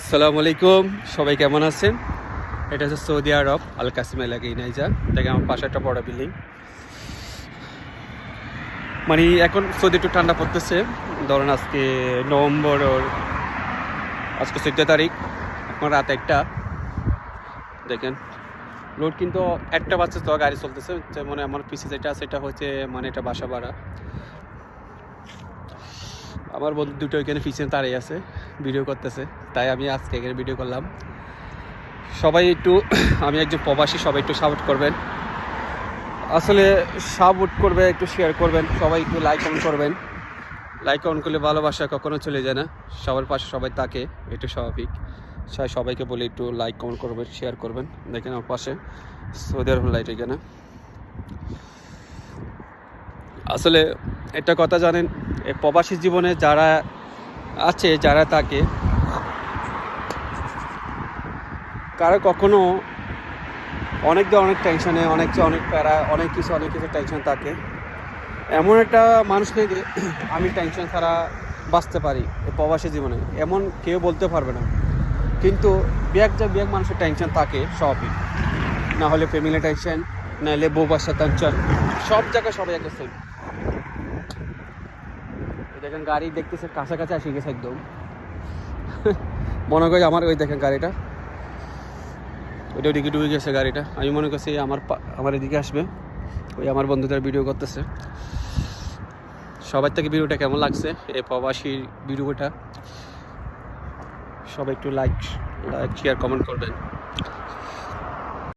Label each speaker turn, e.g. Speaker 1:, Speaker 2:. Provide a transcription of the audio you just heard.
Speaker 1: আসসালামু আলাইকুম, সবাই কেমন আছেন? এটা হচ্ছে সৌদি আরব আল কাসিম এলাকায় নাইজা। দেখেন আমার পাশে একটা বড় বিল্ডিং। মানে এখন সৌদি একটু ঠান্ডা পড়তেছে। ধরুন আজকে নভেম্বর আজকে 14 তারিখ, এখন রাত 1টা। দেখেন লোড কিন্তু 1টা বাজছে, তো গাড়ি চলতেছে। মানে আমার পিছে যেটা আছে এটা হচ্ছে মানে এটা বাসা ভাড়া। আমার বন্ধু দুটো এখানে পিছনে দাঁড়িয়ে আছে, ভিডিও করতেছে, তাই আমি আজকে এখানে ভিডিও করলাম। সবাই একটু আমি একজন প্রবাসী, সবাই একটু সাপোর্ট করবেন। আসলে সাপোর্ট করবে, একটু শেয়ার করবেন, সবাই একটু লাইক কমেন্ট করবেন। লাইক কমেন্ট করলে ভালোবাসা কখনো চলে যায় না, সবার পাশে সবাই থাকে, এটা স্বাভাবিক। সবাইকে বলে একটু লাইক কমেন্ট করবেন, শেয়ার করবেন। দেখেন আমার পাশে সৌদি আরব লাইট এখানে। আসলে একটা কথা জানেন, এই প্রবাসী জীবনে যারা আছে, যারা থাকে, কারো কখনো অনেক টেনশনে, অনেক প্যারা, অনেক কিছু টেনশন থাকে। এমন একটা মানুষ নেই যে আমি টেনশন ছাড়া বাঁচতে পারি এই প্রবাসী জীবনে, এমন কেউ বলতে পারবে না। কিন্তু বিয়াক মানুষের টেনশন থাকে সবই, না হলে ফ্যামিলি টেনশন, না হলে বউ বাচ্চা টেনশন, সব জায়গায় সবাই একটা সেম। দেখেন গাড়ি দেখতেছে কাছাকাছি আসে গেছে একদম। মনে করি আমার ওই দেখেন গাড়িটা, ওইটা ওইদিকে ডুবে গেছে গাড়িটা। আমি মনে করছি আমার এদিকে আসবে। ওই আমার বন্ধুদের ভিডিও করতেছে। সবার থেকে ভিডিওটা কেমন লাগছে, এই প্রবাসীর ভিডিওটা? সবাই একটু লাইক শেয়ার কমেন্ট করবেন।